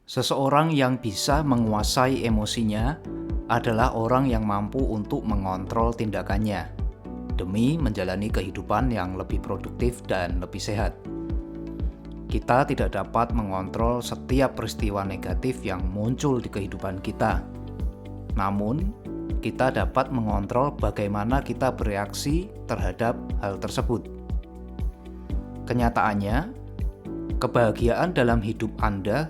Seseorang yang bisa menguasai emosinya adalah orang yang mampu untuk mengontrol tindakannya demi menjalani kehidupan yang lebih produktif dan lebih sehat. Kita tidak dapat mengontrol setiap peristiwa negatif yang muncul di kehidupan kita. Namun, kita dapat mengontrol bagaimana kita bereaksi terhadap hal tersebut. Kenyataannya, kebahagiaan dalam hidup Anda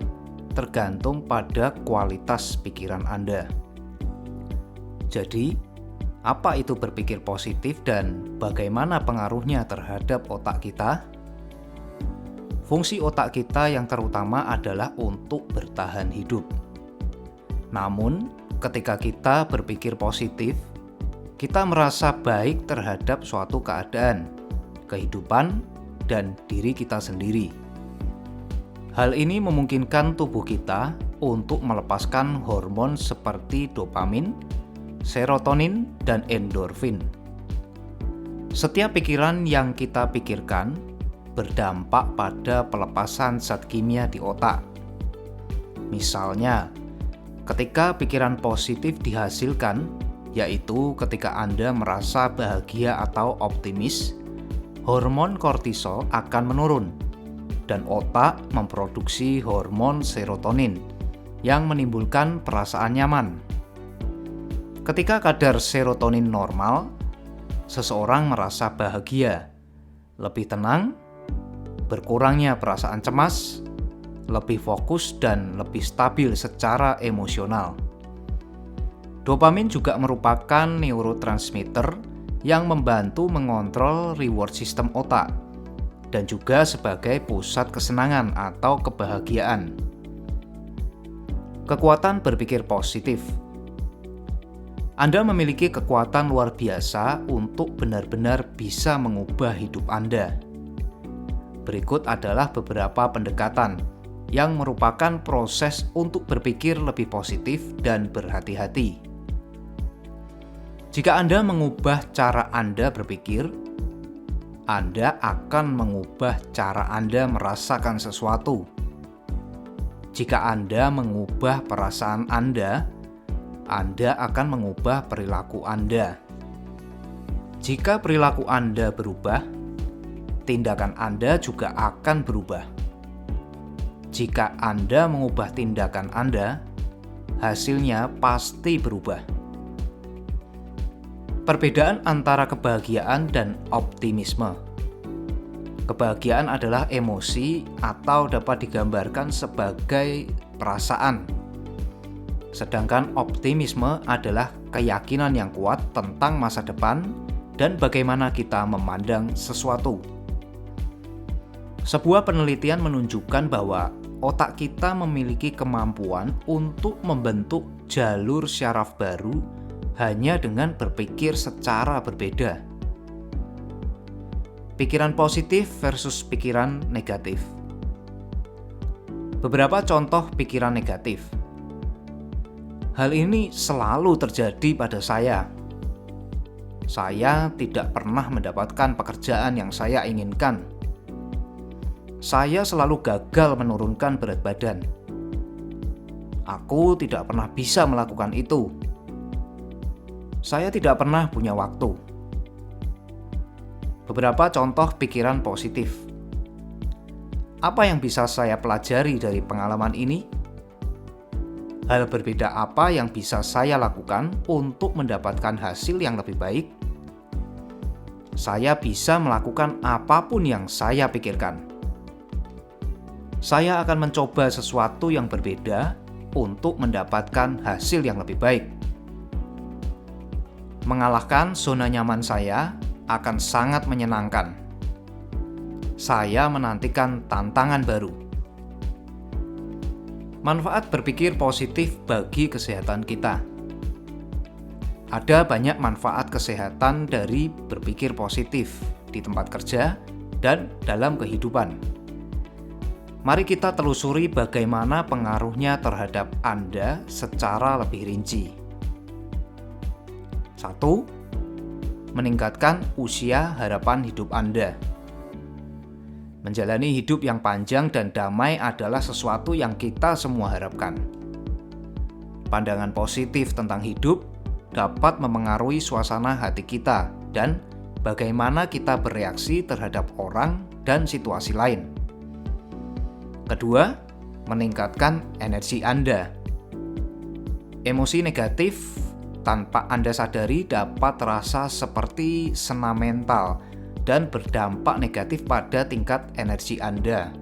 tergantung pada kualitas pikiran Anda. Jadi, apa itu berpikir positif dan bagaimana pengaruhnya terhadap otak kita? Fungsi otak kita yang terutama adalah untuk bertahan hidup. Namun, ketika kita berpikir positif, kita merasa baik terhadap suatu keadaan, kehidupan, dan diri kita sendiri. Hal ini memungkinkan tubuh kita untuk melepaskan hormon seperti dopamin, serotonin, dan endorfin. Setiap pikiran yang kita pikirkan berdampak pada pelepasan zat kimia di otak. Misalnya, ketika pikiran positif dihasilkan, yaitu ketika Anda merasa bahagia atau optimis, hormon kortisol akan menurun dan otak memproduksi hormon serotonin yang menimbulkan perasaan nyaman. Ketika kadar serotonin normal, seseorang merasa bahagia, lebih tenang, berkurangnya perasaan cemas, lebih fokus, dan lebih stabil secara emosional. Dopamin juga merupakan neurotransmitter yang membantu mengontrol reward system otak dan juga sebagai pusat kesenangan atau kebahagiaan. Kekuatan berpikir positif. Anda memiliki kekuatan luar biasa untuk benar-benar bisa mengubah hidup Anda. Berikut adalah beberapa pendekatan yang merupakan proses untuk berpikir lebih positif dan berhati-hati. Jika Anda mengubah cara Anda berpikir, Anda akan mengubah cara Anda merasakan sesuatu. Jika Anda mengubah perasaan Anda akan mengubah perilaku Anda. Jika perilaku Anda berubah, tindakan Anda juga akan berubah. Jika Anda mengubah tindakan Anda, hasilnya pasti berubah. Perbedaan antara kebahagiaan dan optimisme. Kebahagiaan adalah emosi atau dapat digambarkan sebagai perasaan. Sedangkan optimisme adalah keyakinan yang kuat tentang masa depan dan bagaimana kita memandang sesuatu. Sebuah penelitian menunjukkan bahwa otak kita memiliki kemampuan untuk membentuk jalur syaraf baru hanya dengan berpikir secara berbeda. Pikiran positif versus pikiran negatif. Beberapa contoh pikiran negatif. Hal ini selalu terjadi pada saya. Saya tidak pernah mendapatkan pekerjaan yang saya inginkan. Saya selalu gagal menurunkan berat badan. Aku tidak pernah bisa melakukan itu. Saya tidak pernah punya waktu. Beberapa contoh pikiran positif. Apa yang bisa saya pelajari dari pengalaman ini? Hal berbeda apa yang bisa saya lakukan untuk mendapatkan hasil yang lebih baik? Saya bisa melakukan apapun yang saya pikirkan. Saya akan mencoba sesuatu yang berbeda untuk mendapatkan hasil yang lebih baik. Mengalahkan zona nyaman saya akan sangat menyenangkan. Saya menantikan tantangan baru. Manfaat berpikir positif bagi kesehatan kita. Ada banyak manfaat kesehatan dari berpikir positif di tempat kerja dan dalam kehidupan. Mari kita telusuri bagaimana pengaruhnya terhadap Anda secara lebih rinci. 1. Meningkatkan usia harapan hidup Anda. Menjalani hidup yang panjang dan damai adalah sesuatu yang kita semua harapkan. Pandangan positif tentang hidup dapat memengaruhi suasana hati kita dan bagaimana kita bereaksi terhadap orang dan situasi lain. Kedua, meningkatkan energi Anda. Emosi negatif tanpa Anda sadari dapat terasa seperti sena mental dan berdampak negatif pada tingkat energi Anda.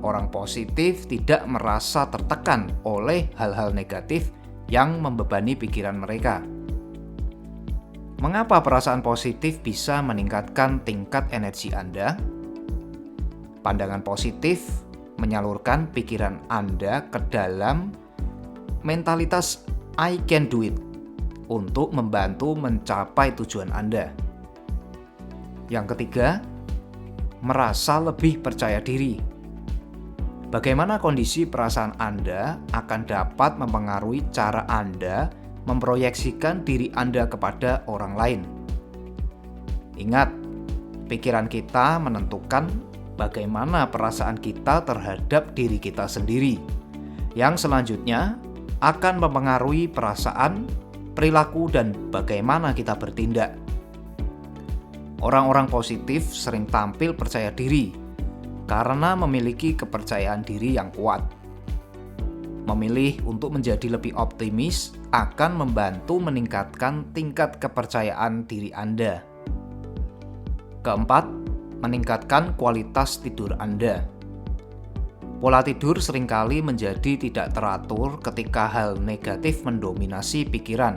Orang positif tidak merasa tertekan oleh hal-hal negatif yang membebani pikiran mereka. Mengapa perasaan positif bisa meningkatkan tingkat energi Anda? Pandangan positif menyalurkan pikiran Anda ke dalam mentalitas I can do it untuk membantu mencapai tujuan Anda. Yang ketiga, merasa lebih percaya diri. Bagaimana kondisi perasaan Anda akan dapat mempengaruhi cara Anda memproyeksikan diri Anda kepada orang lain. Ingat, pikiran kita menentukan bagaimana perasaan kita terhadap diri kita sendiri, yang selanjutnya akan mempengaruhi perasaan, perilaku, dan bagaimana kita bertindak. Orang-orang positif sering tampil percaya diri karena memiliki kepercayaan diri yang kuat. Memilih untuk menjadi lebih optimis akan membantu meningkatkan tingkat kepercayaan diri Anda. Keempat, meningkatkan kualitas tidur Anda. Pola tidur seringkali menjadi tidak teratur ketika hal negatif mendominasi pikiran.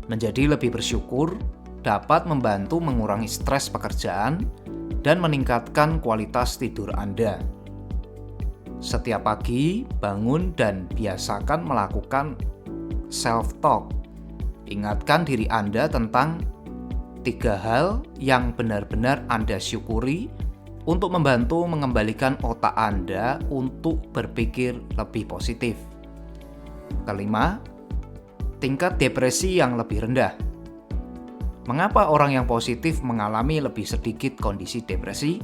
Menjadi lebih bersyukur dapat membantu mengurangi stres pekerjaan dan meningkatkan kualitas tidur Anda. Setiap pagi, bangun dan biasakan melakukan self-talk. Ingatkan diri Anda tentang 3 hal yang benar-benar Anda syukuri untuk membantu mengembalikan otak Anda untuk berpikir lebih positif. Kelima, tingkat depresi yang lebih rendah. Mengapa orang yang positif mengalami lebih sedikit kondisi depresi?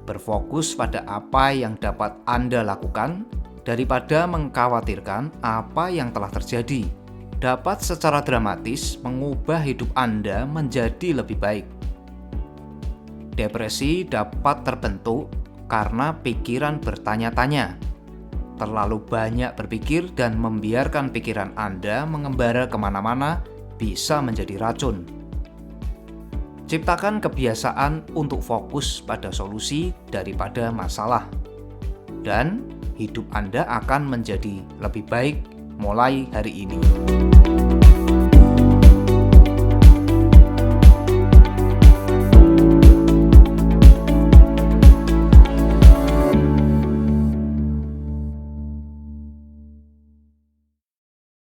Berfokus pada apa yang dapat Anda lakukan daripada mengkhawatirkan apa yang telah terjadi dapat secara dramatis mengubah hidup Anda menjadi lebih baik. Depresi dapat terbentuk karena pikiran bertanya-tanya, terlalu banyak berpikir dan membiarkan pikiran Anda mengembara kemana-mana bisa menjadi racun. Ciptakan kebiasaan untuk fokus pada solusi daripada masalah, dan hidup Anda akan menjadi lebih baik mulai hari ini.